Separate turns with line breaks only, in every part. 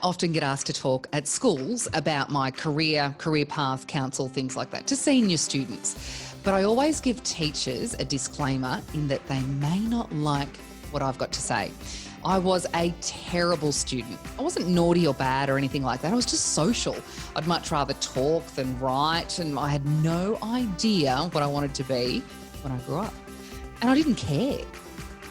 often get asked to talk at schools about my career path, counsel, things like that, to senior students. But I always give teachers a disclaimer in that they may not like what I've got to say. I was a terrible student. I wasn't naughty or bad or anything like that. I was just social. I'd much rather talk than write, and I had no idea what I wanted to be when I grew up. And I didn't care.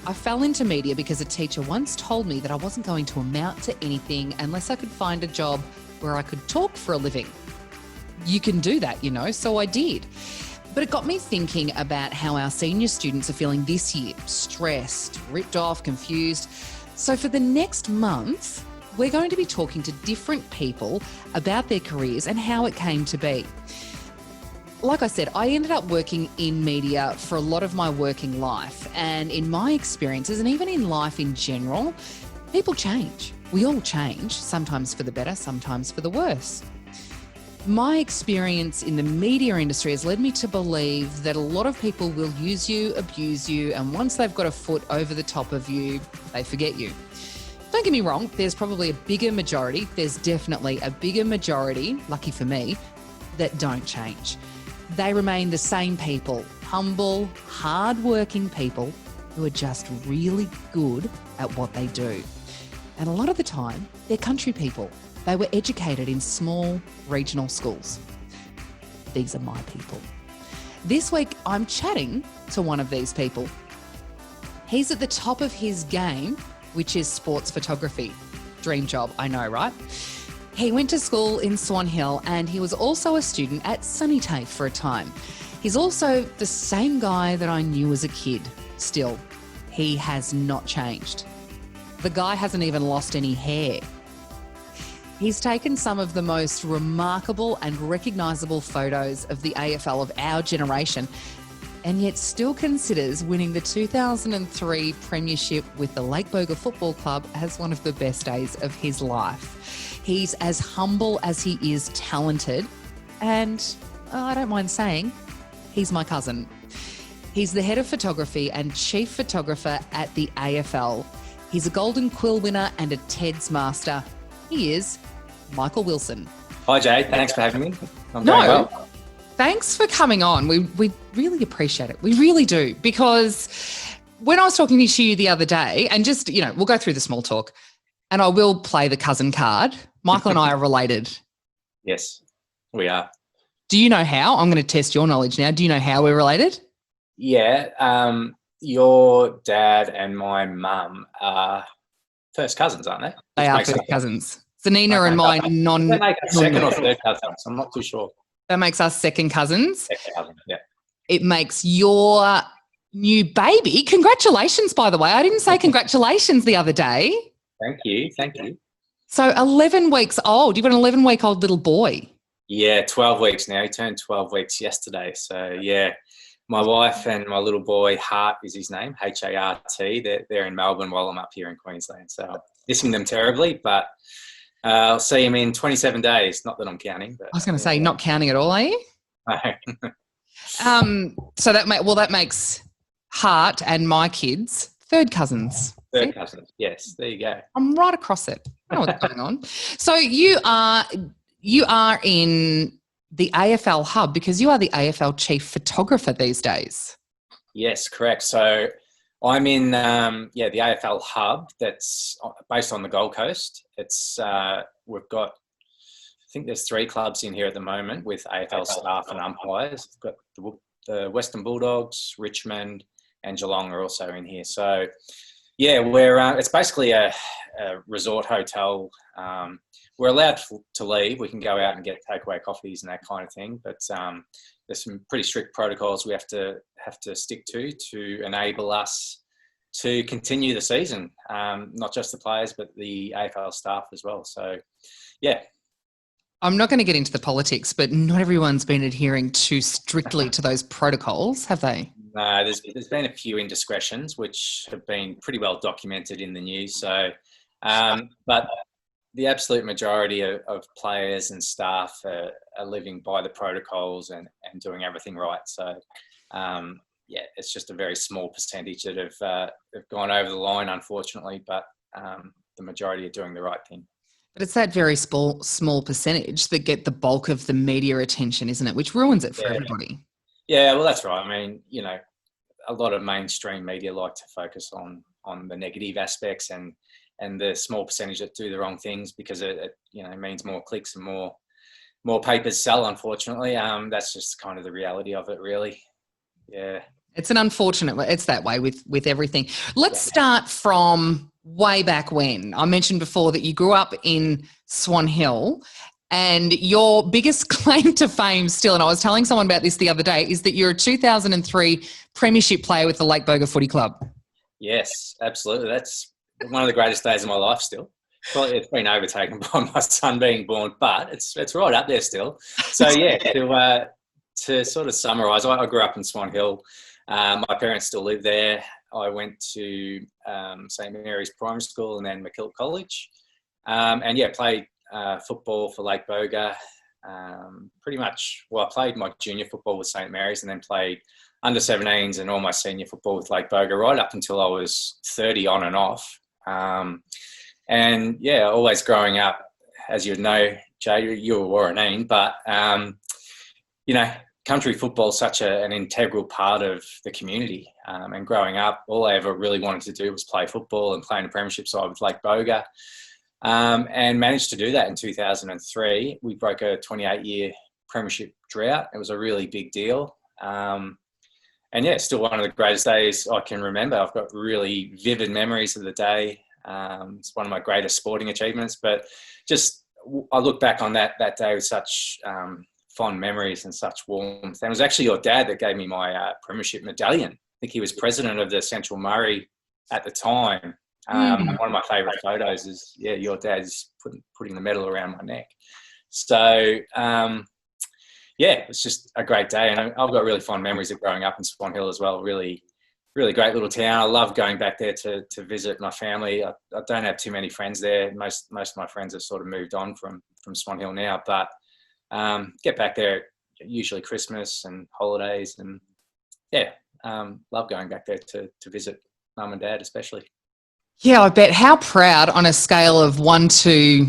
I fell into media because a teacher once told me that I wasn't going to amount to anything unless I could find a job where I could talk for a living. You can do that, you know, so I did. But it got me thinking about how our senior students are feeling this year, stressed, ripped off, confused. So for the next month, we're going to be talking to different people about their careers and how it came to be. Like I said, I ended up working in media for a lot of my working life. And in my experiences, and even in life in general, people change. We all change, sometimes for the better, sometimes for the worse. My experience in the media industry has led me to believe that a lot of people will use you, abuse you, and once they've got a foot over the top of you, they forget you. Don't get me wrong, there's probably a bigger majority, there's definitely a bigger majority, lucky for me, that don't change. They remain the same people, humble, hard-working people who are just really good at what they do. And a lot of the time, they're country people. They were educated in small regional schools. These are my people. This week, I'm chatting to one of these people. He's at the top of his game, which is sports photography. Dream job, I know, right? He went to school in Swan Hill and he was also a student at SuniTAFE for a time. He's also the same guy that I knew as a kid. Still, he has not changed. The guy hasn't even lost any hair. He's taken some of the most remarkable and recognisable photos of the AFL of our generation, and yet still considers winning the 2003 premiership with the Lake Boga Football Club as one of the best days of his life. He's as humble as he is talented, and I don't mind saying, he's my cousin. He's the head of photography and chief photographer at the AFL. He's a Golden Quill winner and a TEDS master. He is Michael Willson.
Hi, Jade. Thanks for having me. I'm doing well.
Thanks for coming on. We really appreciate it. We really do. Because when I was talking to you the other day, and just, you know, we'll go through the small talk, and I will play the cousin card. Michael and I are related.
Yes, we are.
Do you know how? I'm going to test your knowledge now. Do you know how we're related?
Yeah. Your dad and my mum are first cousins, aren't they?
They are first cousins. Zanina and my
They make us second or third cousins. I'm not too sure.
That makes us second cousins.
Second cousin, yeah.
It makes your new baby. Congratulations, by the way. I didn't say congratulations the other day.
Thank you. Thank you.
So 11 weeks old. You've got an 11-week-old little boy.
Yeah, 12 weeks now. He turned 12 weeks yesterday. So, yeah, my wife and my little boy, Hart is his name, H-A-R-T. They're in Melbourne while I'm up here in Queensland. So I'm missing them terribly, but I'll see him in 27 days. Not that I'm counting. But,
I was going to say, not counting at all, are you?
No.
So that makes Hart and my kids third cousins.
Third cousins, yes. There you go.
I'm right across it. I know what's going on. So you are in the AFL Hub because you are the AFL chief photographer these days.
Yes, correct. So I'm in the AFL Hub that's based on the Gold Coast. It's we've got, I think there's 3 clubs in here at the moment with AFL staff and umpires. We've got the Western Bulldogs, Richmond, and Geelong are also in here. So yeah, it's basically a resort hotel. We're allowed to leave. We can go out and get takeaway coffees and that kind of thing. But there's some pretty strict protocols we have to stick to enable us to continue the season. Not just the players, but the AFL staff as well. So, yeah.
I'm not going to get into the politics, but not everyone's been adhering too strictly to those protocols, have they?
No, there's been a few indiscretions which have been pretty well documented in the news. So, but the absolute majority of players and staff are living by the protocols and doing everything right. So, it's just a very small percentage that have gone over the line, unfortunately, but the majority are doing the right thing.
But it's that very small percentage that get the bulk of the media attention, isn't it? Which ruins it for
Yeah.
everybody.
Yeah, well, that's right. I mean, a lot of mainstream media like to focus on the negative aspects and the small percentage that do the wrong things, because it means more clicks and more papers sell, unfortunately. That's just kind of the reality of it, really. Yeah.
It's that way with everything. Let's start from way back when. I mentioned before that you grew up in Swan Hill, and your biggest claim to fame still, and I was telling someone about this the other day, is that you're a 2003 premiership player with the Lake Boga Footy Club.
Yes, absolutely. That's one of the greatest days of my life still. Well, it's been overtaken by my son being born, but it's right up there still. So yeah, to sort of summarise, I grew up in Swan Hill. My parents still live there. I went to St Mary's Primary School and then MacKillop College, and yeah, played football for Lake Boga. Pretty much, I played my junior football with St Mary's and then played under 17s and all my senior football with Lake Boga right up until I was 30 on and off. And yeah, always growing up, as you know, Jay, you were Warraneen, but country football is such an integral part of the community. And growing up, all I ever really wanted to do was play football and play in the premiership side with Lake Boga. And managed to do that in 2003. We broke a 28-year premiership drought. It was a really big deal. And yeah, still one of the greatest days I can remember. I've got really vivid memories of the day. It's one of my greatest sporting achievements, but just I look back on that day with such fond memories and such warmth. And it was actually your dad that gave me my premiership medallion. I think he was president of the Central Murray at the time. One of my favourite photos is, your dad's putting the medal around my neck. So, it's just a great day. And I've got really fond memories of growing up in Swan Hill as well. Really, really great little town. I love going back there to visit my family. I don't have too many friends there. Most of my friends have sort of moved on from Swan Hill now. But get back there usually Christmas and holidays. And, love going back there to visit mum and dad especially.
Yeah, I bet. How proud on a scale of 1 to,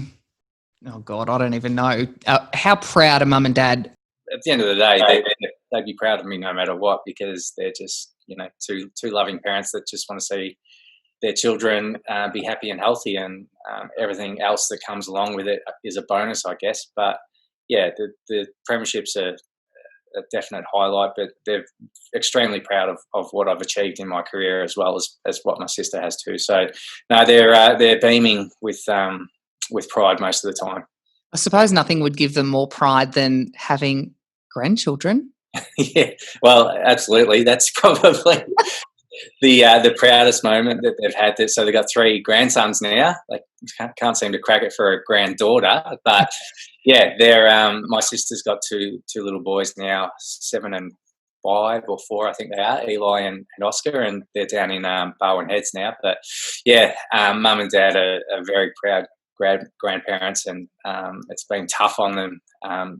oh God, I don't even know. How proud are mum and dad?
At the end of the day, they'd be proud of me no matter what, because they're just, two loving parents that just want to see their children be happy and healthy, and everything else that comes along with it is a bonus, I guess. But yeah, the premierships are a definite highlight, but they're extremely proud of what I've achieved in my career, as well as what my sister has too. So no, they're beaming with pride most of the time.
I suppose nothing would give them more pride than having grandchildren.
Yeah, well, absolutely. That's probably the proudest moment that they've had. So they've got 3 grandsons now. They can't seem to crack it for a granddaughter, but yeah, they're my sister's got two little boys now, 7 and 5 or 4, I think they are, Eli and Oscar, and they're down in Barwon Heads now. But yeah, mum and dad are very proud grandparents, and it's been tough on them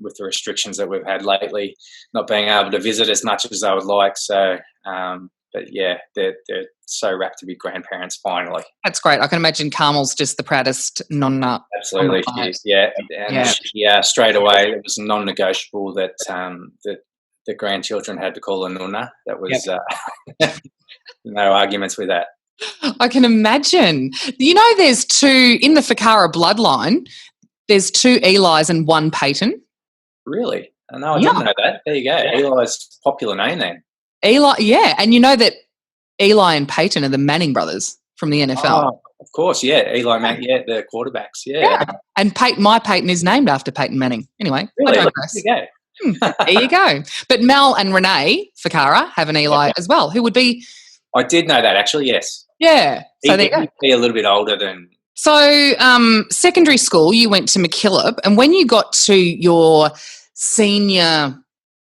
with the restrictions that we've had lately, not being able to visit as much as I would like. So but yeah, they're so rapt to be grandparents finally.
That's great. I can imagine Carmel's just the proudest nonna.
Absolutely, she is. Yeah, and she, straight away it was non-negotiable that the grandchildren had to call her nonna. That was no arguments with that.
I can imagine. There's 2 in the Ficarra bloodline. There's 2 Elis and 1 Peyton.
Really? No, I didn't know that. There you go. Yeah. Eli's popular name then.
Eli, yeah, and you know that Eli and Peyton are the Manning brothers from the NFL.
Oh, of course, yeah. Eli Manning, the quarterbacks, yeah.
And my Peyton is named after Peyton Manning. Anyway,
really? There you go.
There you go. But Mel and Renee Ficarra have an Eli as well, who would be...
I did know that, actually, yes.
Yeah. So there you go.
He'd be a little bit older than...
So secondary school, you went to MacKillop, and when you got to your senior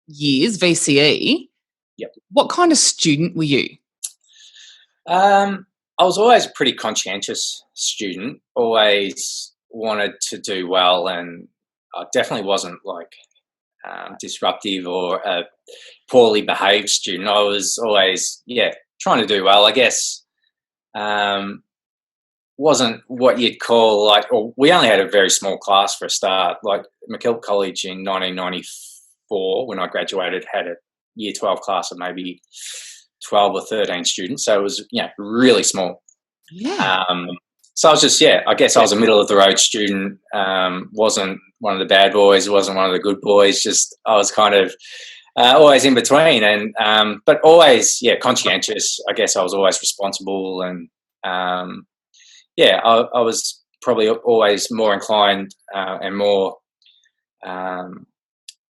years, VCE,
yep.
What kind of student were you?
I was always a pretty conscientious student, always wanted to do well, and I definitely wasn't like disruptive or a poorly behaved student. I was always, trying to do well. I guess wasn't what you'd call like, or we only had a very small class for a start. Like MacKillop College in 1994, when I graduated, had a year 12 class of maybe 12 or 13 students. So it was, really small.
Yeah.
So I was just, I guess I was a middle of the road student. Wasn't one of the bad boys, wasn't one of the good boys. Just I was kind of always in between, and but always, conscientious. I guess I was always responsible, and I was probably always more inclined and more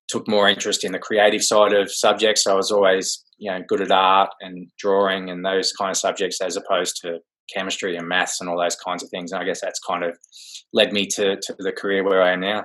took more interest in the creative side of subjects. So I was always, good at art and drawing and those kind of subjects, as opposed to chemistry and maths and all those kinds of things. And I guess that's kind of led me to the career where I am now.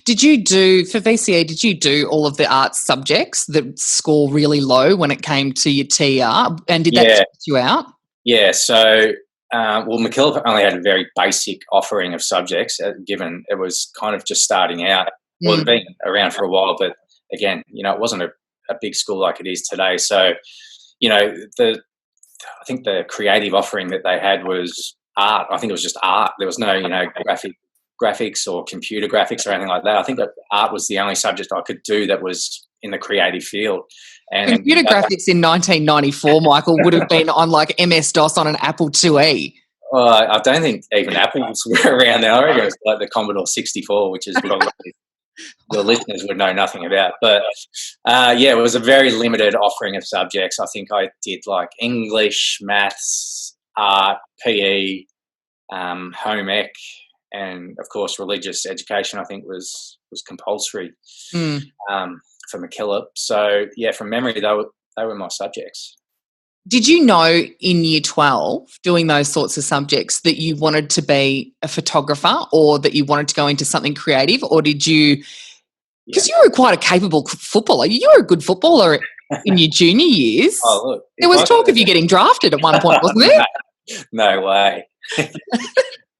Did you do, for VCE, did you do all of the arts subjects that score really low when it came to your TR? And did that stress you out?
Yeah, so, MacKillop only had a very basic offering of subjects, given it was kind of just starting out. Well, it'd been around for a while, but again, it wasn't a big school like it is today. So, I think the creative offering that they had was art. I think it was just art. There was no, graphics or computer graphics or anything like that. I think that art was the only subject I could do that was in the creative field. And
computer graphics in 1994, Michael, would have been on like MS-DOS on an Apple IIe.
Well, I don't think even Apples were around then. I reckon it was like the Commodore 64, which is probably the listeners would know nothing about. But, it was a very limited offering of subjects. I think I did like English, maths, art, PE, home ec, and, of course, religious education, I think, was compulsory for MacKillop. So, from memory, they were my subjects.
Did you know in year 12, doing those sorts of subjects, that you wanted to be a photographer or that you wanted to go into something creative? Or did you, because you were quite a capable footballer. You were a good footballer in your junior years.
Oh, look.
There was talk of you getting drafted at one point, wasn't there?
No way.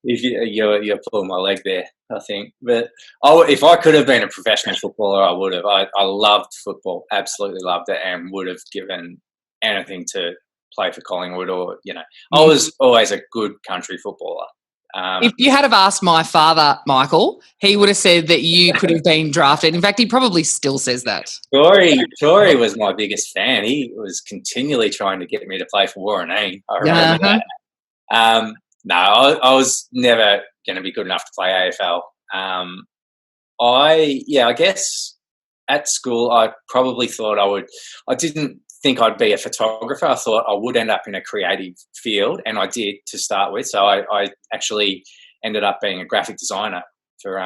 You're pulling my leg there, I think. But if I could have been a professional footballer, I would have. I loved football, absolutely loved it, and would have given anything to play for Collingwood or, I was always a good country footballer.
If you had have asked my father, Michael, he would have said that you could have been drafted. In fact, he probably still says that.
Tory was my biggest fan. He was continually trying to get me to play for Warreneen. I remember that. No, I was never going to be good enough to play AFL. I guess at school I probably thought I didn't think I'd be a photographer. I thought I would end up in a creative field, and I did to start with. So I actually ended up being a graphic designer for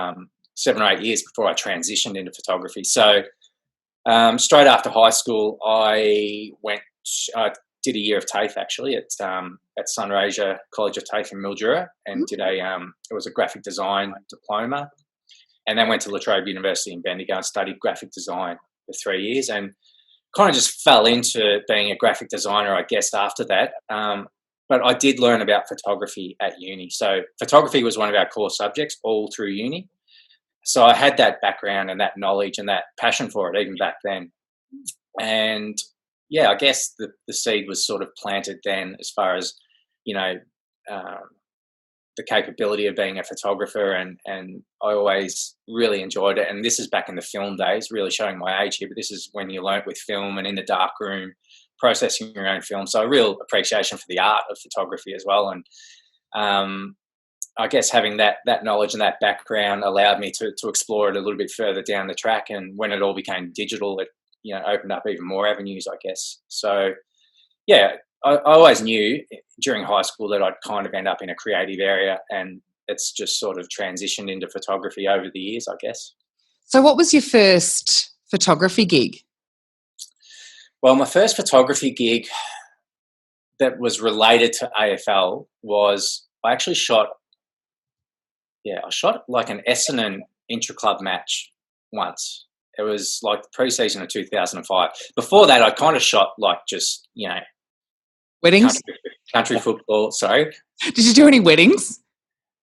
7 or 8 years before I transitioned into photography. So straight after high school, I did a year of TAFE actually at Sunraysia College of TAFE in Mildura, and did it was a graphic design diploma, and then went to La Trobe University in Bendigo and studied graphic design for 3 years, and kind of just fell into being a graphic designer, I guess, after that. But I did learn about photography at uni. So photography was one of our core subjects all through uni. So I had that background and that knowledge and that passion for it even back then. And I guess the seed was sort of planted then, as far as, the capability of being a photographer, and I always really enjoyed it. And this is back in the film days, really showing my age here, but this is when you learnt with film and in the dark room, processing your own film. So a real appreciation for the art of photography as well. And I guess having that knowledge and that background allowed me to explore it a little bit further down the track. And when it all became digital, it opened up even more avenues, I guess. So I always knew during high school that I'd kind of end up in a creative area, and it's just sort of transitioned into photography over the years, I guess.
So what was your first photography gig?
Well, my first photography gig that was related to AFL was I actually shot like an Essendon intra-club match once. It was like the pre-season of 2005. Before that, I kind of shot like just,
weddings?
Country football, sorry.
Did you do any weddings?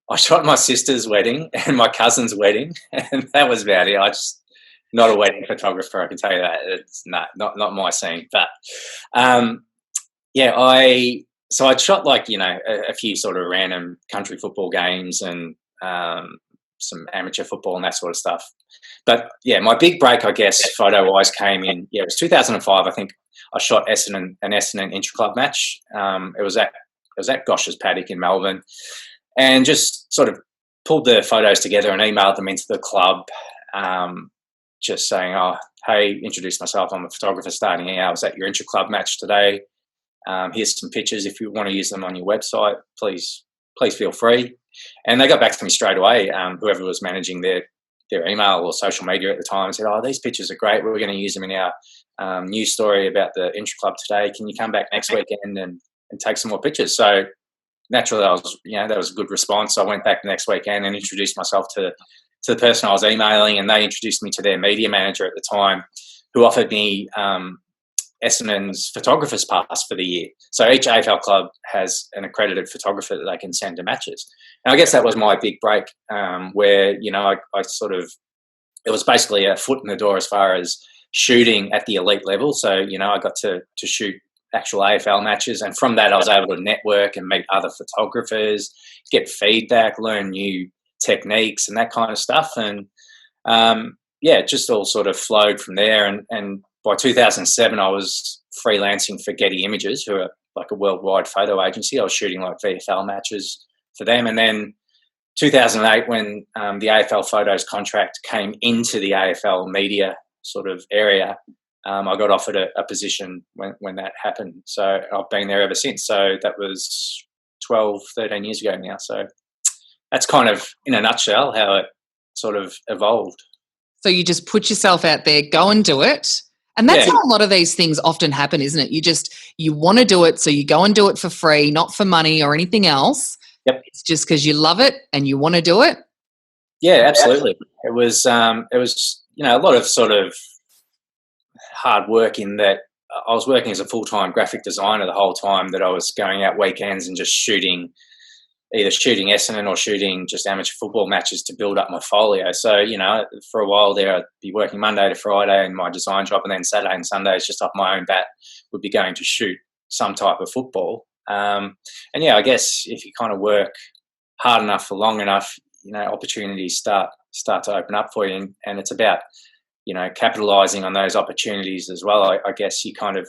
I shot my sister's wedding and my cousin's wedding, and that was about it. I just not a wedding photographer, I can tell you that. It's not my scene. But I so I'd shot like, a few sort of random country football games and some amateur football and that sort of stuff. But yeah, my big break, I guess, photo-wise came in, it was 2005. I think I shot an Essendon intra-club match. It was at Gosh's Paddock in Melbourne, and just sort of pulled the photos together and emailed them into the club, just saying, "Oh, hey, introduce myself. I'm a photographer starting out. I was at your intra-club match today. Here's some pictures. If you want to use them on your website, please feel free." And they got back to me straight away. Whoever was managing their email or social media at the time said, "Oh, these pictures are great. We're going to use them in our news story about the intra-club today. Can you come back next weekend and take some more pictures?" So naturally, that was a good response. I went back the next weekend and introduced myself to the person I was emailing, and they introduced me to their media manager at the time, who offered me Essendon's photographer's pass for the year. So each AFL club has an accredited photographer that they can send to matches. And I guess that was my big break, where, I sort of, it was basically a foot in the door as far as shooting at the elite level. So, I got to shoot actual AFL matches. And from that, I was able to network and meet other photographers, get feedback, learn new techniques and that kind of stuff. And, it just all sort of flowed from there. And by 2007, I was freelancing for Getty Images, who are like a worldwide photo agency. I was shooting like VFL matches for them. And then 2008, when the AFL Photos contract came into the AFL media sort of area, I got offered a position when that happened. So I've been there ever since. So that was 12, 13 years ago now. So that's kind of, in a nutshell, how it sort of evolved.
So you just put yourself out there, go and do it. And that's how a lot of these things often happen, isn't it? You want to do it, so you go and do it for free, not for money or anything else.
Yep.
It's just because you love it and you want to do it.
Yeah, absolutely. It was a lot of sort of hard work in that I was working as a full-time graphic designer the whole time that I was going out weekends and just either shooting Essendon or shooting just amateur football matches to build up my folio. So, for a while there, I'd be working Monday to Friday in my design job, and then Saturday and Sundays, just off my own bat, would be going to shoot some type of football. I guess if you kind of work hard enough for long enough, opportunities start to open up for you. And it's about, capitalizing on those opportunities as well. I guess you kind of,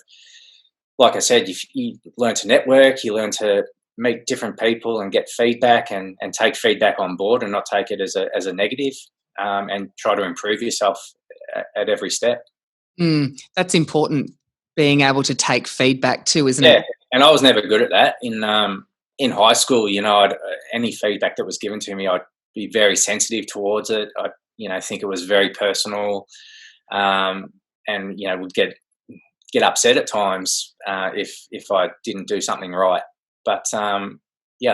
like I said, you learn to network, you learn to meet different people and get feedback and take feedback on board and not take it as a negative, and try to improve yourself at every step.
That's important, being able to take feedback too, isn't it?
Yeah, and I was never good at that. In high school, any feedback that was given to me, I'd be very sensitive towards it. I think it was very personal, and would get upset at times if I didn't do something right. But I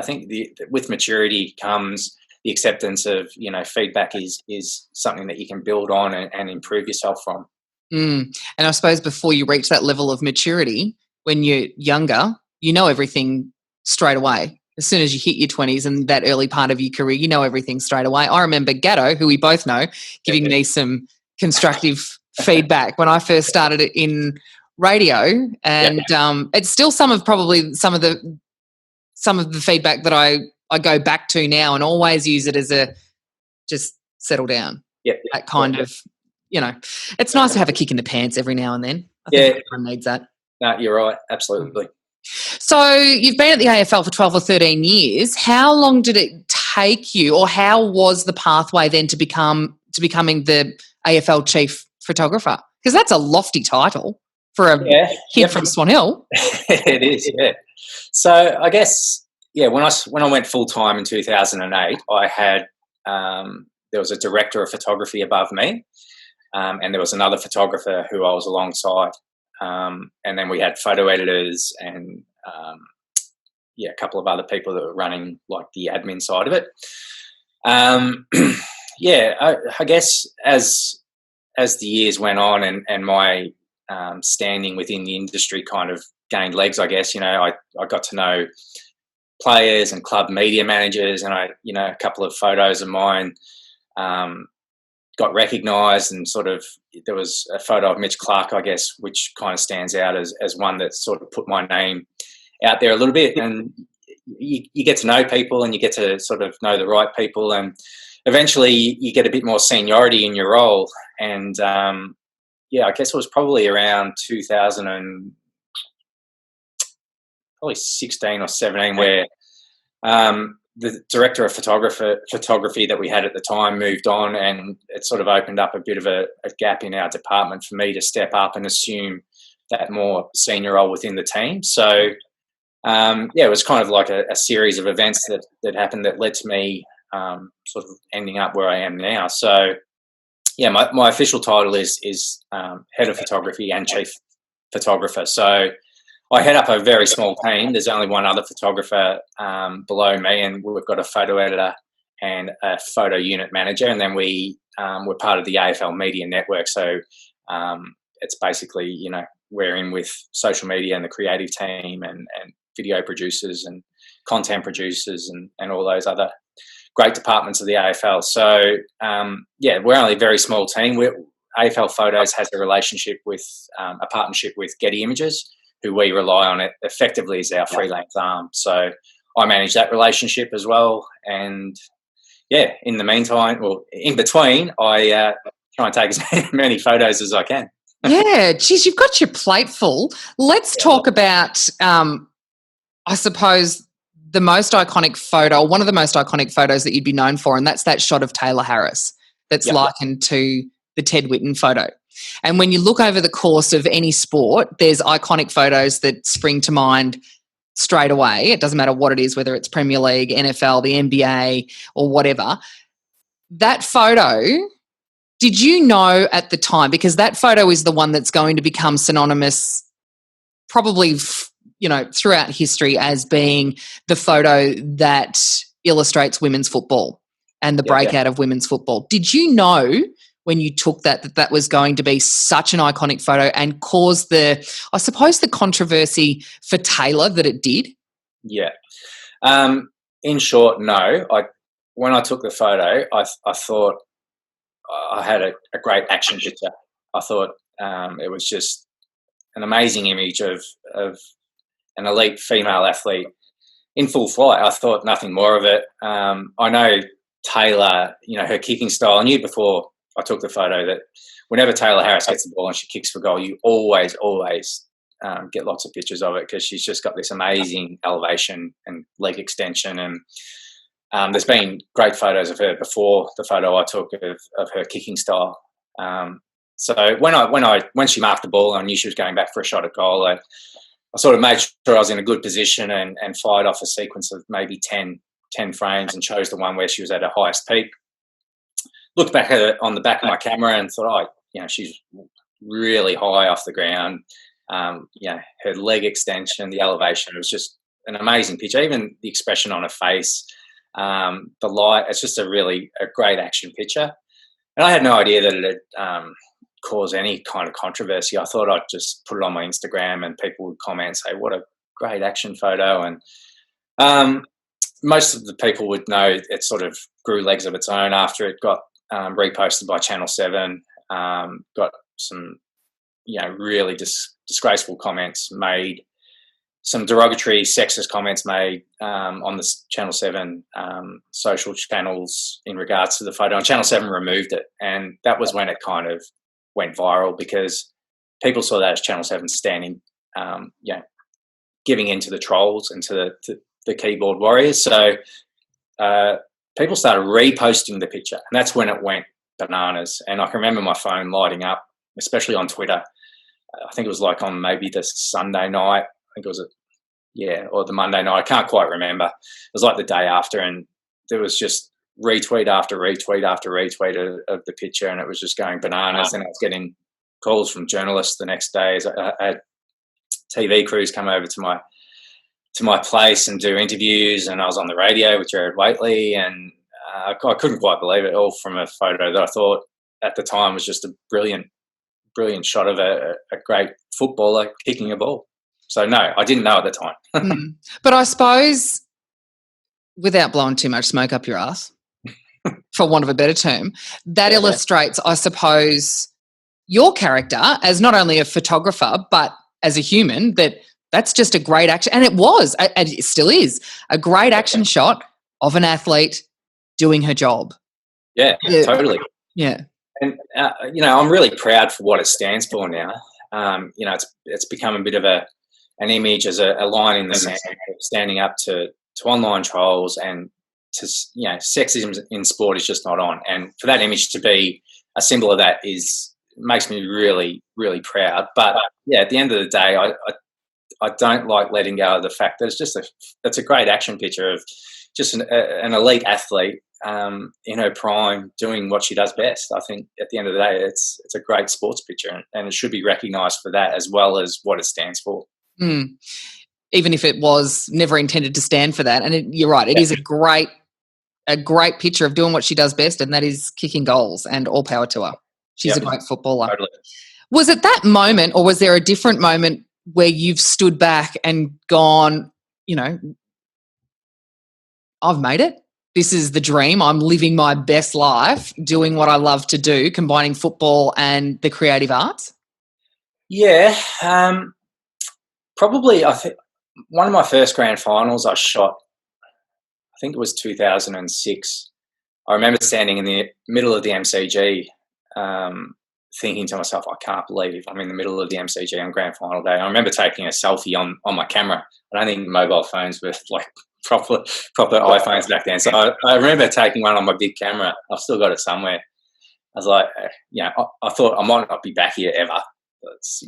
think with maturity comes the acceptance of feedback is something that you can build on and improve yourself from.
And I suppose before you reach that level of maturity, when you're younger, you know everything straight away. As soon as you hit your 20s and that early part of your career, you know everything straight away. I remember Gatto, who we both know, giving me some constructive feedback when I first started in radio, and it's still some of the feedback that I go back to now and always use it as just settle down.
Yeah.
That kind of, it's nice to have a kick in the pants every now and then. I think everyone needs that.
No, you're right. Absolutely.
So you've been at the AFL for 12 or 13 years. How long did it take you, or how was the pathway then to becoming the AFL chief photographer? Because that's a lofty title for a kid from Swan Hill.
It is, yeah. So I guess, when I went full time in 2008, I had there was a director of photography above me, and there was another photographer who I was alongside, and then we had photo editors and a couple of other people that were running like the admin side of it. I guess as the years went on and my standing within the industry kind of gained legs, I guess, I got to know players and club media managers, and a couple of photos of mine got recognised, and sort of there was a photo of Mitch Clark, I guess, which kind of stands out as one that sort of put my name out there a little bit, and you get to know people, and you get to sort of know the right people, and eventually you get a bit more seniority in your role. And I guess it was probably around 2016 or 17 where the director of photography that we had at the time moved on, and it sort of opened up a bit of a gap in our department for me to step up and assume that more senior role within the team. So it was kind of like a series of events that happened that led to me sort of ending up where I am now. So my official title is head of photography and chief photographer. So I head up a very small team. There's only one other photographer below me, and we've got a photo editor and a photo unit manager. And then we're part of the AFL Media Network. So it's basically, we're in with social media and the creative team and video producers and content producers and all those other great departments of the AFL. So, we're only a very small team. AFL Photos has a relationship with a partnership with Getty Images, who we rely on it effectively as our freelance arm. So I manage that relationship as well. And in the meantime, or in between, I try and take as many photos as I can.
Yeah, geez, you've got your plate full. Let's talk about, I suppose, the most iconic photo, one of the most iconic photos that you'd be known for, and that's that shot of Taylor Harris that's likened to the Ted Whitten photo. And when you look over the course of any sport, there's iconic photos that spring to mind straight away. It doesn't matter what it is, whether it's Premier League, NFL, the NBA, or whatever. That photo, did you know at the time, because that photo is the one that's going to become synonymous probably throughout history as being the photo that illustrates women's football and the breakout of women's football. Did you know when you took that was going to be such an iconic photo and cause the controversy for Taylor that it did?
Yeah. In short, no. When I took the photo, I thought I had a great action picture. I thought it was just an amazing image of an elite female athlete in full flight. I thought nothing more of it. I know Taylor, her kicking style. I knew before I took the photo that whenever Taylor Harris gets the ball and she kicks for goal, you always get lots of pictures of it, because she's just got this amazing elevation and leg extension. And there's been great photos of her before the photo I took of her kicking style. So when she marked the ball, I knew she was going back for a shot at goal. I sort of made sure I was in a good position and fired off a sequence of maybe 10 frames and chose the one where she was at her highest peak. Looked back at it on the back of my camera and thought, she's really high off the ground. Her leg extension, the elevation, it was just an amazing picture. Even the expression on her face, the light, it's just a great action picture. And I had no idea that it had cause any kind of controversy. I thought I'd just put it on my Instagram and people would comment and say, what a great action photo. And most of the people would know it sort of grew legs of its own after it got reposted by Channel 7, got some, really disgraceful comments made, some derogatory sexist comments made on the Channel 7 social channels in regards to the photo. And Channel 7 removed it. And that was when it kind of went viral, because people saw that as Channel 7 standing, giving in to the trolls and to the keyboard warriors. So people started reposting the picture, and that's when it went bananas. And I can remember my phone lighting up, especially on Twitter. I think it was like on maybe the Sunday night. I think it was or the Monday night. I can't quite remember. It was like the day after, and there was just retweet after retweet after retweet of the picture, and it was just going bananas. And I was getting calls from journalists the next day. I had TV crews come over to my place and do interviews, and I was on the radio with Jared Waitley, and I couldn't quite believe it, all from a photo that I thought at the time was just a brilliant shot of a great footballer kicking a ball. So no, I didn't know at the time.
But I suppose, without blowing too much smoke up your ass, for want of a better term, that illustrates, I suppose, your character as not only a photographer but as a human, that That's just a great action. And it was, and it still is, a great action shot of an athlete doing her job.
Yeah, totally.
Yeah.
And, I'm really proud for what it stands for now. It's become a bit of an image as a line in the sand, standing up to online trolls, and to, sexism in sport is just not on. And for that image to be a symbol of that makes me really, really proud. But at the end of the day, I don't like letting go of the fact that it's a great action picture of just an elite athlete in her prime doing what she does best. I think at the end of the day, it's a great sports picture, and it should be recognised for that as well as what it stands for.
Even if it was never intended to stand for that. And you're right, it is a great picture of doing what she does best, and that is kicking goals, and all power to her. She's a great footballer.
Totally.
Was it that moment, or was there a different moment where you've stood back and gone, I've made it? This is the dream. I'm living my best life, doing what I love to do, combining football and the creative arts?
Yeah. Probably, I think one of my first grand finals I shot, I think it was 2006. I remember standing in the middle of the MCG, thinking to myself, I can't believe I'm in the middle of the MCG on grand final day. I remember taking a selfie on my camera. I don't think mobile phones were like proper iPhones back then. So I remember taking one on my big camera. I've still got it somewhere. I was like, I thought I might not be back here ever. It's,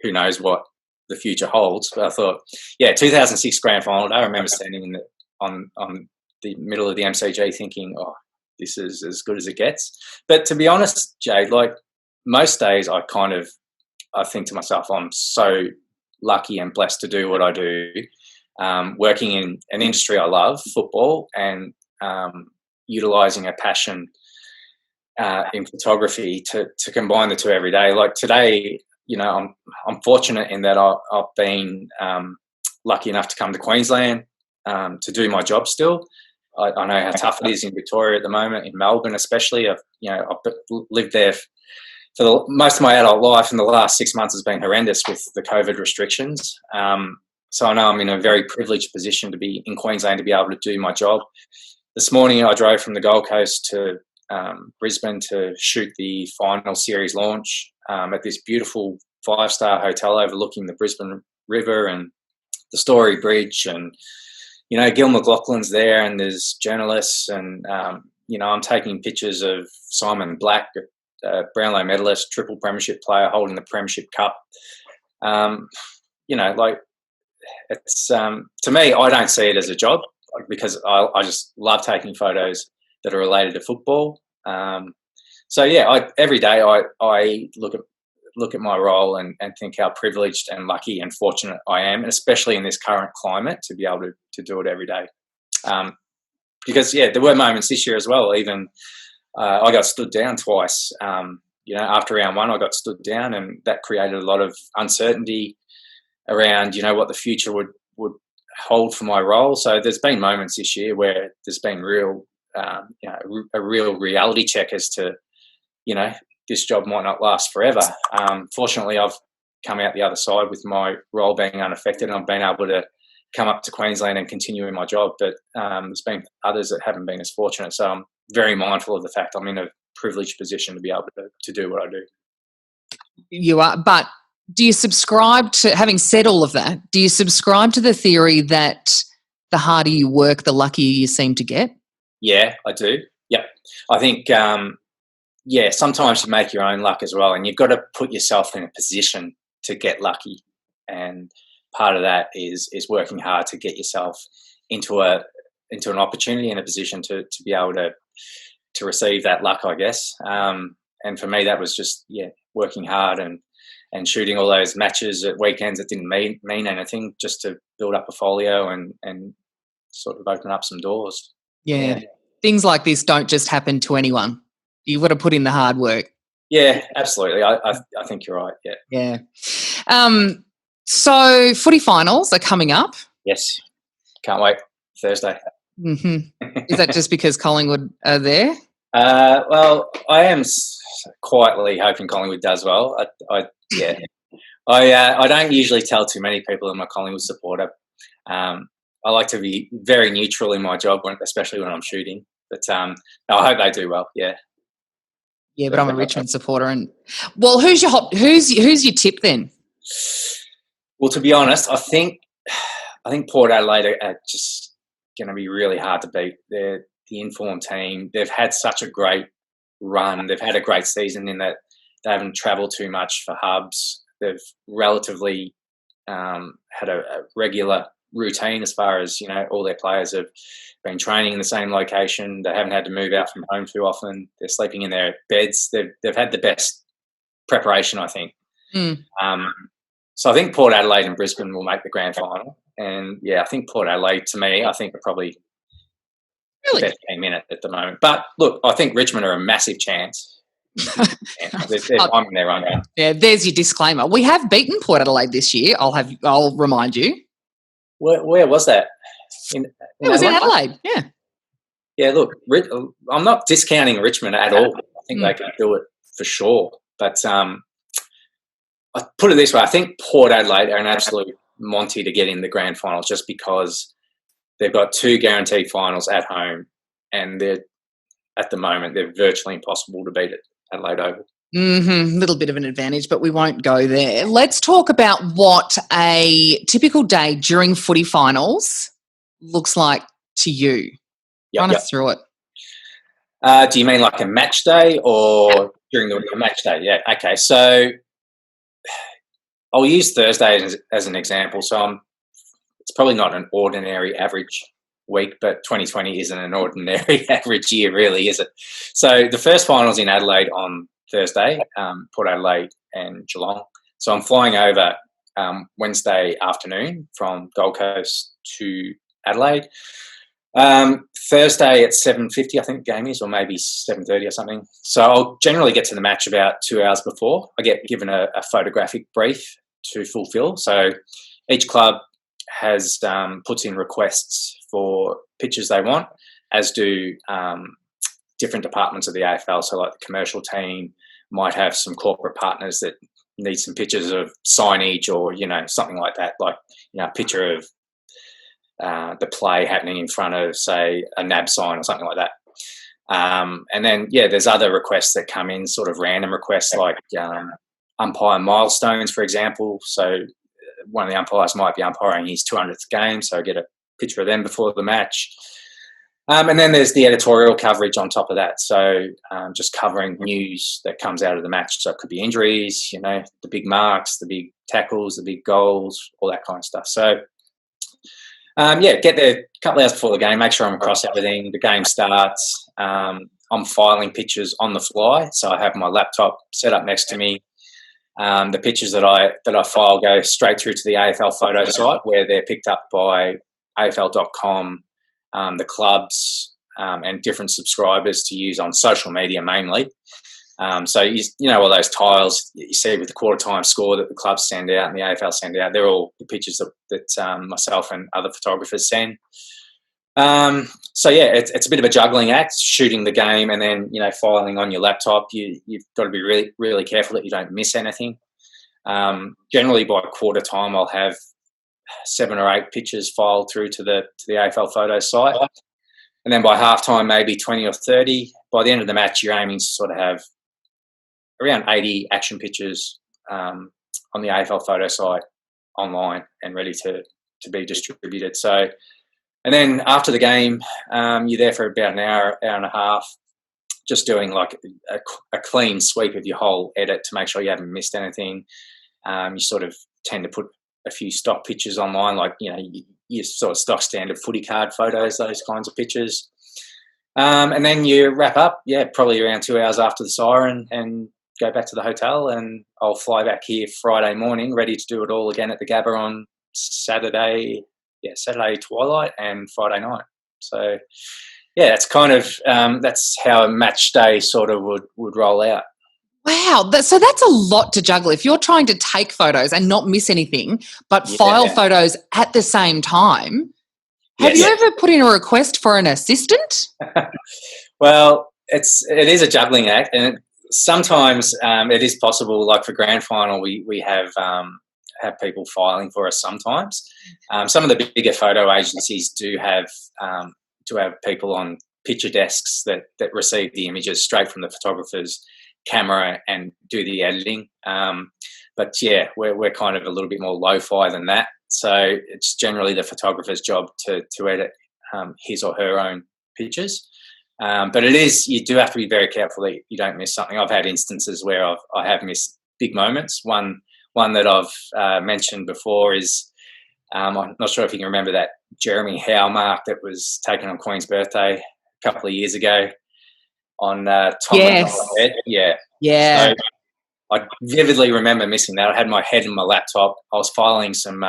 who knows what the future holds. But I thought, 2006 grand final day, I remember standing on the middle of the MCG thinking, oh, this is as good as it gets. But to be honest, Jade, like most days I think to myself, I'm so lucky and blessed to do what I do, working in an industry I love, football, and utilising a passion in photography to combine the two every day. Like today, I'm fortunate in that I've been lucky enough to come to Queensland to do my job still. I know how tough it is in Victoria at the moment, in Melbourne especially. I've lived there for most of my adult life, and the last 6 months has been horrendous with the COVID restrictions. So I know I'm in a very privileged position to be in Queensland to be able to do my job. This morning I drove from the Gold Coast to Brisbane to shoot the final series launch at this beautiful 5-star hotel overlooking the Brisbane River and the Story Bridge, and Gil McLaughlin's there, and there's journalists, and I'm taking pictures of Simon Black, Brownlow medalist, triple premiership player, holding the premiership cup. It's to me, I don't see it as a job, because I just love taking photos that are related to football. Every day I look at my role and think how privileged and lucky and fortunate I am, especially in this current climate, to be able to do it every day. Because there were moments this year as well. Even I got stood down twice. After round one, I got stood down, and that created a lot of uncertainty around what the future would hold for my role. So there's been moments this year where there's been a real reality check as to this job might not last forever. Fortunately, I've come out the other side with my role being unaffected, and I've been able to come up to Queensland and continue in my job. But there's been others that haven't been as fortunate. So I'm very mindful of the fact I'm in a privileged position to be able to do what I do.
You are, but do you subscribe to, having said all of that, do you subscribe to the theory that the harder you work, the luckier you seem to get?
Yeah, I do. Yep. I think, sometimes you make your own luck as well, and you've got to put yourself in a position to get lucky. And part of that is working hard to get yourself into an opportunity and a position to be able to receive that luck, I guess. And for me, that was just, working hard and shooting all those matches at weekends that didn't mean anything, just to build up a folio and sort of open up some doors.
Yeah. Things like this don't just happen to anyone. You've got to put in the hard work.
Yeah, absolutely. I think you're right. Yeah.
Yeah. So footy finals are coming up.
Yes. Can't wait. Thursday.
Mm-hmm. Is that just because Collingwood are there?
Well, I am quietly hoping Collingwood does well. I don't usually tell too many people I'm a Collingwood supporter. I like to be very neutral in my job, especially when I'm shooting. But no, I hope they do well. Yeah.
Yeah, but I'm a Richmond supporter, and well, who's your tip then?
Well, to be honest, I think Port Adelaide are just going to be really hard to beat. They're the informed team. They've had such a great run. They've had a great season in that they haven't travelled too much for hubs. They've relatively had a regular routine as far as, all their players have been training in the same location. They haven't had to move out from home too often. They're sleeping in their beds. They've had the best preparation, I think. So I think Port Adelaide and Brisbane will make the grand final. And, yeah, I think Port Adelaide, to me, I think are probably the best team in it at the moment. But, look, I think Richmond are a massive chance. They're climbing their own run.
Yeah, there's your disclaimer. We have beaten Port Adelaide this year. I'll remind you.
Where was that?
It was in Adelaide, yeah.
Yeah, look, I'm not discounting Richmond at all. I think they can do it for sure. But I put it this way, I think Port Adelaide are an absolute Monty to get in the grand final just because they've got 2 guaranteed finals at home, and at the moment they're virtually impossible to beat at Adelaide Oval.
Little bit of an advantage, but we won't go there. Let's talk about what a typical day during footy finals looks like to you. Run us through it.
Do you mean like a match day or during the match day? Yeah, okay. So I'll use Thursday as an example. So it's probably not an ordinary average week, but 2020 isn't an ordinary average year, really, is it? So the first final's in Adelaide on Thursday, Port Adelaide and Geelong. So I'm flying over Wednesday afternoon from Gold Coast to Adelaide. Thursday at 7:50, I think the game is, or maybe 7:30 or something. So I'll generally get to the match about 2 hours before. I get given a photographic brief to fulfil. So each club has puts in requests for pictures they want, as do different departments of the AFL. So like the commercial team might have some corporate partners that need some pictures of signage or, something like that, like, a picture of the play happening in front of, say, a NAB sign or something like that. And then, there's other requests that come in, sort of random requests, like umpire milestones, for example. So one of the umpires might be umpiring his 200th game, so I get a picture of them before the match. And then there's the editorial coverage on top of that. So just covering news that comes out of the match. So it could be injuries, the big marks, the big tackles, the big goals, all that kind of stuff. So, get there a couple of hours before the game, make sure I'm across everything. The game starts. I'm filing pictures on the fly. So I have my laptop set up next to me. The pictures that I file go straight through to the AFL photo site, where they're picked up by AFL.com, the clubs, and different subscribers to use on social media mainly. So all those tiles you see with the quarter time score that the clubs send out and the AFL send out, they're all the pictures that myself and other photographers send. It's a bit of a juggling act, shooting the game and then, filing on your laptop. You've got to be really, really careful that you don't miss anything. Generally by quarter time, I'll have 7 or 8 pictures filed through to the AFL photo site. And then by halftime, maybe 20 or 30. By the end of the match, you're aiming to sort of have around 80 action pictures on the AFL photo site online and ready to be distributed. So, and then after the game, you're there for about an hour and a half, just doing like a clean sweep of your whole edit to make sure you haven't missed anything. You sort of tend to put a few stock pictures online, like, your sort of stock standard footy card photos, those kinds of pictures. And then you wrap up, probably around 2 hours after the siren, and go back to the hotel, and I'll fly back here Friday morning, ready to do it all again at the Gabba on Saturday twilight and Friday night. So, it's kind of, that's how a match day sort of would roll out.
Wow. So that's a lot to juggle. If you're trying to take photos and not miss anything, but file photos at the same time, have you ever put in a request for an assistant?
Well, it is a juggling act, and sometimes it is possible. Like for grand final, we have people filing for us sometimes. Some of the bigger photo agencies do have people on picture desks that receive the images straight from the photographer's camera and do the editing. But yeah, we're kind of a little bit more lo-fi than that. So it's generally the photographer's job to edit his or her own pictures. But you do have to be very careful that you don't miss something. I've had instances where I have missed big moments. One that I've mentioned before is, I'm not sure if you can remember that Jeremy Howe mark that was taken on Queen's birthday a couple of years ago on Tom.
Yes.
Yeah.
Yeah.
So I vividly remember missing that. I had my head in my laptop. I was filing some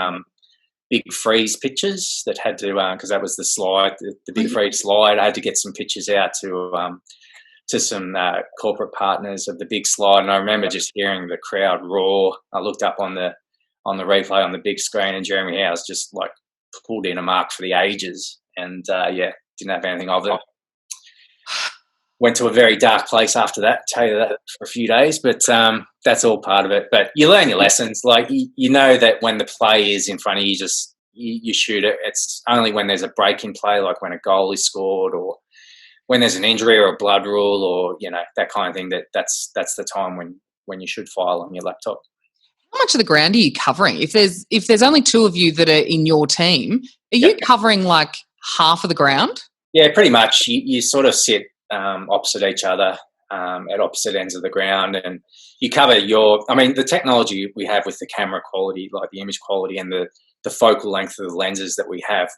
big freeze pictures that had to, because that was the slide, the big freeze slide. I had to get some pictures out to some corporate partners of the big slide, and I remember just hearing the crowd roar. I looked up on the replay on the big screen, and Jeremy Howe's just like pulled in a mark for the ages, and didn't have anything of it. Went to a very dark place after that, tell you that, for a few days, but that's all part of it. But you learn your lessons. Like, you know that when the play is in front of you, you shoot it. It's only when there's a break in play, like when a goal is scored or when there's an injury or a blood rule or, that kind of thing, that's the time when you should file on your laptop.
How much of the ground are you covering? If there's only two of you that are in your team, are you covering like half of the ground? Yeah,
pretty much. You sort of sit opposite each other at opposite ends of the ground, and you cover the technology we have with the camera quality, like the image quality and the focal length of the lenses that we have,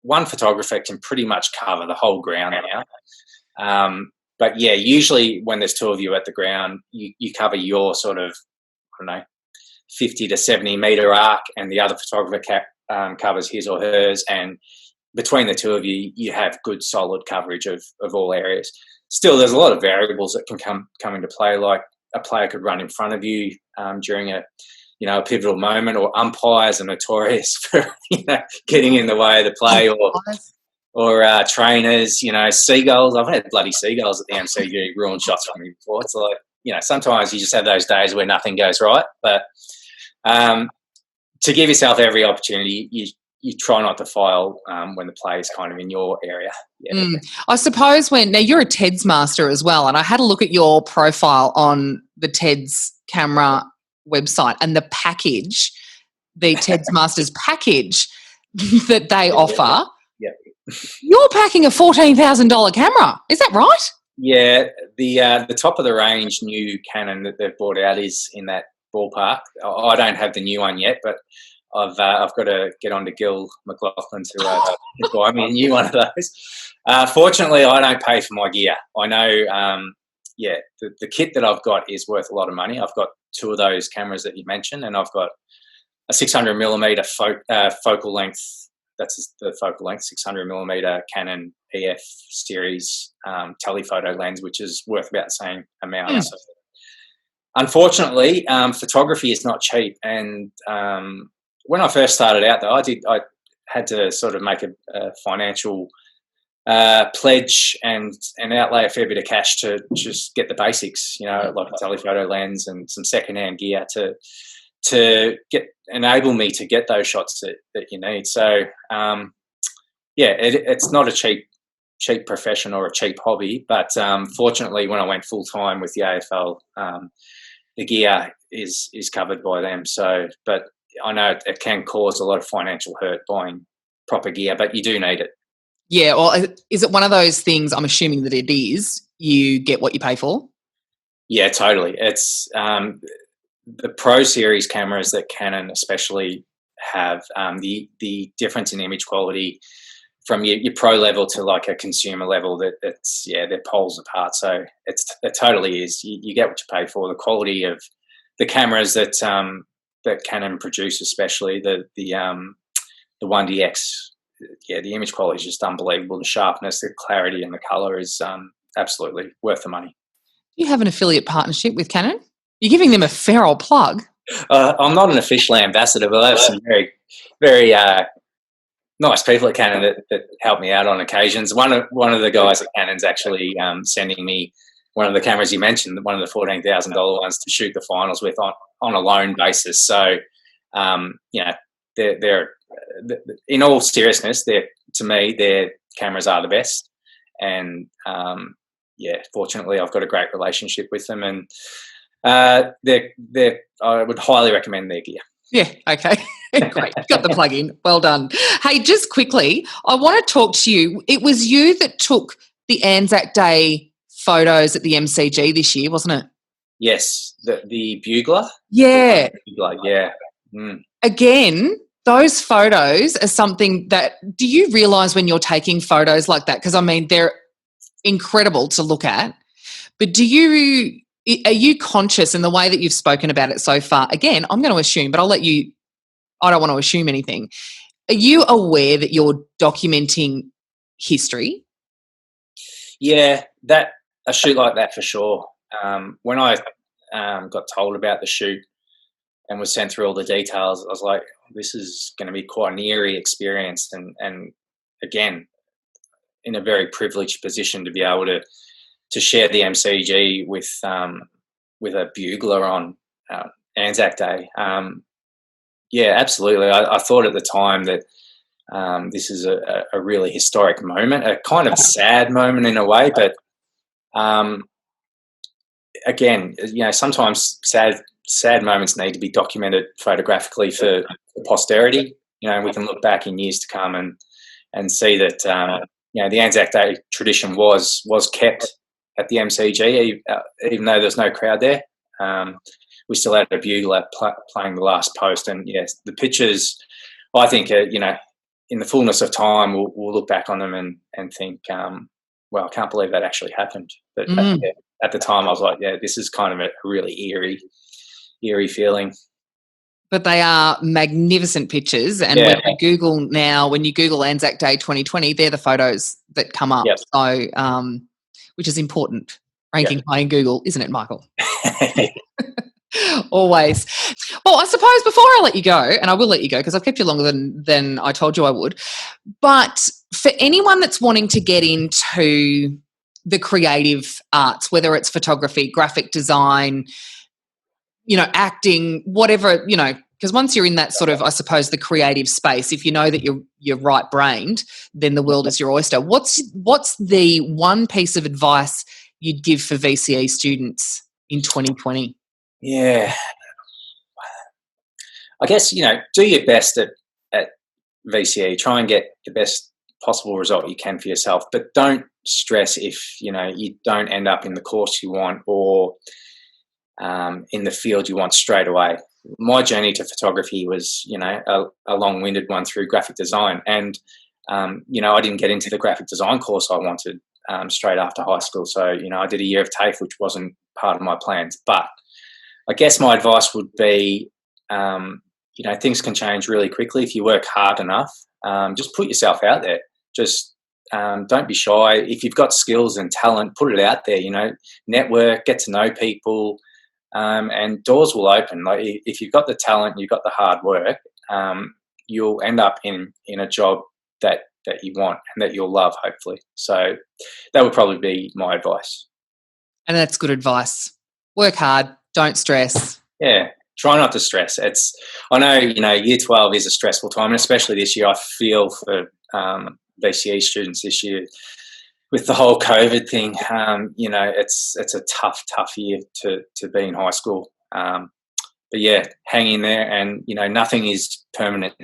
one photographer can pretty much cover the whole ground now. But yeah, usually when there's two of you at the ground, you cover your sort of, 50 to 70 metre arc, and the other photographer covers his or hers, and between the two of you, you have good solid coverage of all areas. Still, there's a lot of variables that can come into play, like a player could run in front of you during a pivotal moment, or umpires are notorious for getting in the way of the play, or trainers, seagulls. I've had bloody seagulls at the MCG ruin shots for me before. It's like, sometimes you just have those days where nothing goes right, but to give yourself every opportunity, you try not to file when the play is kind of in your area. Yeah.
I suppose now you're a TEDS master as well, and I had a look at your profile on the TEDS camera website, and the package, the TEDS Masters package that they offer.
Yeah.
You're packing a $14,000 camera. Is that right?
Yeah. The top of the range new Canon that they've brought out is in that ballpark. I don't have the new one yet, but I've got to get on to Gil McLaughlin to buy me a new one of those. Fortunately, I don't pay for my gear. I know, the kit that I've got is worth a lot of money. I've got two of those cameras that you mentioned, and I've got a 600mm focal length. That's the focal length, 600mm Canon EF series telephoto lens, which is worth about the same amount. So, unfortunately, photography is not cheap, and when I first started out, though, I had to sort of make a financial pledge and outlay a fair bit of cash to just get the basics, like a telephoto lens and some secondhand gear to enable me to get those shots that you need. So, it's not a cheap profession or a cheap hobby, but fortunately, when I went full time with the AFL, the gear is covered by them. So, but I know it can cause a lot of financial hurt buying proper gear, but you do need it.
Yeah, well, is it one of those things, I'm assuming that it is, you get what you pay for?
Yeah, totally. It's the Pro Series cameras that Canon especially have, the difference in image quality from your pro level to like a consumer level, they're poles apart. So it totally is. You get what you pay for. The quality of the cameras that Canon produce, especially the 1DX, the image quality is just unbelievable. The sharpness, the clarity, and the color is absolutely worth the money.
Do you have an affiliate partnership with Canon? You're giving them a fair old plug.
I'm not an official ambassador, but I have some very, very nice people at Canon that help me out on occasions. One of the guys at Canon's actually sending me one of the cameras you mentioned, one of the $14,000 ones to shoot the finals with on a loan basis. So, they're in all seriousness, to me, their cameras are the best. And fortunately, I've got a great relationship with them, and I would highly recommend their gear.
Yeah, okay. Great. Got the plug in. Well done. Hey, just quickly, I want to talk to you. It was you that took the Anzac Day photos at the MCG this year, wasn't it?
Yes, the bugler.
Yeah.
The bugler, yeah. Mm.
Again, those photos are something that, do you realise when you're taking photos like that? Because, I mean, they're incredible to look at. But are you conscious in the way that you've spoken about it so far? Again, I'm going to assume, but I don't want to assume anything. Are you aware that you're documenting history?
Yeah, a shoot like that for sure. When I got told about the shoot and was sent through all the details, I was like, this is going to be quite an eerie experience, and again, in a very privileged position to be able to share the MCG with a bugler on Anzac Day. Yeah, absolutely. I thought at the time that this is a really historic moment, a kind of sad moment in a way, but again, sometimes sad moments need to be documented photographically for posterity. And we can look back in years to come and see that the Anzac Day tradition was kept at the MCG, even though there's no crowd there. We still had a bugler playing the last post, and yes, the pictures, I think, in the fullness of time, we'll look back on them and think, well, I can't believe that actually happened. But at the time, I was like, yeah, this is kind of a really eerie feeling.
But they are magnificent pictures, and when you Google Anzac Day 2020, they're the photos that come up.
Yep.
So, which is important, ranking high in Google, isn't it, Michael? Always. Well, I suppose before I let you go, and I will let you go because I've kept you longer than I told you I would, but for anyone that's wanting to get into the creative arts, whether it's photography, graphic design, acting, whatever, because once you're in that sort of, I suppose, the creative space, if you know that you're right-brained, then the world is your oyster. What's the one piece of advice you'd give for VCE students in 2020?
Yeah. I guess, do your best at VCE. Try and get the best possible result you can for yourself, but don't stress if, you don't end up in the course you want or in the field you want straight away. My journey to photography was, a long-winded one through graphic design. And, I didn't get into the graphic design course I wanted straight after high school. So, I did a year of TAFE, which wasn't part of my plans. But I guess my advice would be, things can change really quickly if you work hard enough. Just put yourself out there. Just don't be shy. If you've got skills and talent, put it out there. Network, get to know people, and doors will open. Like if you've got the talent, you've got the hard work, you'll end up in a job that you want and that you'll love, hopefully. So that would probably be my advice.
And that's good advice. Work hard. Don't stress.
Yeah, try not to stress. I know, year 12 is a stressful time, and especially this year. I feel for VCE students this year with the whole COVID thing. It's a tough year to be in high school. But yeah, hang in there, and nothing is permanent.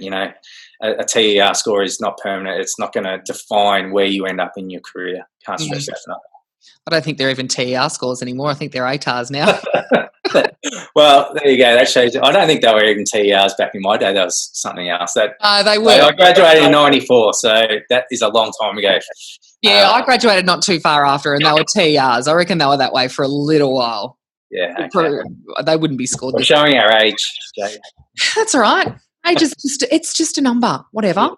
A TER score is not permanent. It's not going to define where you end up in your career. Can't stress that enough.
I don't think they're even TER scores anymore. I think they're ATARs now.
Well, there you go. That shows. I don't think they were even TERs back in my day. That was something else.
They were.
I graduated in '94, so that is a long time ago.
Yeah, I graduated not too far after, and they were TERs. I reckon they were that way for a little while.
Yeah, okay.
They wouldn't be scored.
We're showing our age, Jay.
That's all right. Age is it's just a number. Whatever.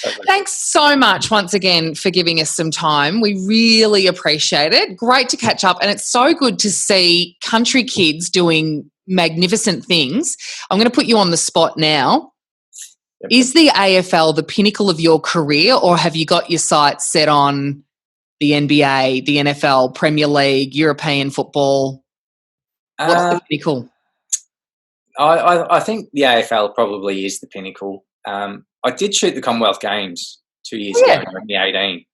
Okay. Thanks so much once again for giving us some time. We really appreciate it. Great to catch up, and it's so good to see country kids doing magnificent things. I'm going to put you on the spot now. Yep. Is the AFL the pinnacle of your career, or have you got your sights set on the NBA, the NFL, Premier League, European football? What's the pinnacle?
I think the AFL probably is the pinnacle. I did shoot the Commonwealth Games 2 years ago in 2018,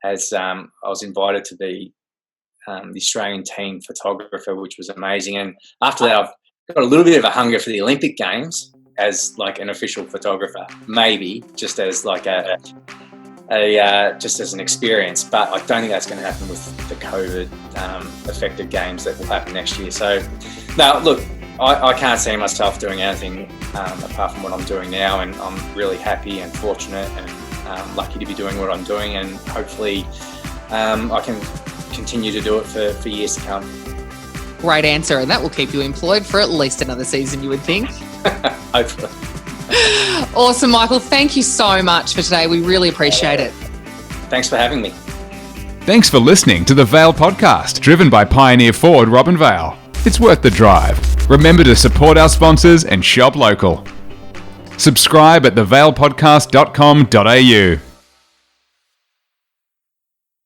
as I was invited to be the Australian team photographer, which was amazing. And after that, I've got a little bit of a hunger for the Olympic Games as like an official photographer, maybe just as like just as an experience. But I don't think that's going to happen with the COVID affected games that will happen next year. So, no, look, I can't see myself doing anything apart from what I'm doing now, and I'm really happy and fortunate and lucky to be doing what I'm doing, and hopefully I can continue to do it for years to come.
Great answer, and that will keep you employed for at least another season, you would think.
Hopefully.
Awesome, Michael. Thank you so much for today. We really appreciate it.
Thanks for having me.
Thanks for listening to the Vale Podcast, driven by Pioneer Ford Robinvale. It's worth the drive. Remember to support our sponsors and shop local. Subscribe at thevalepodcast.com.au.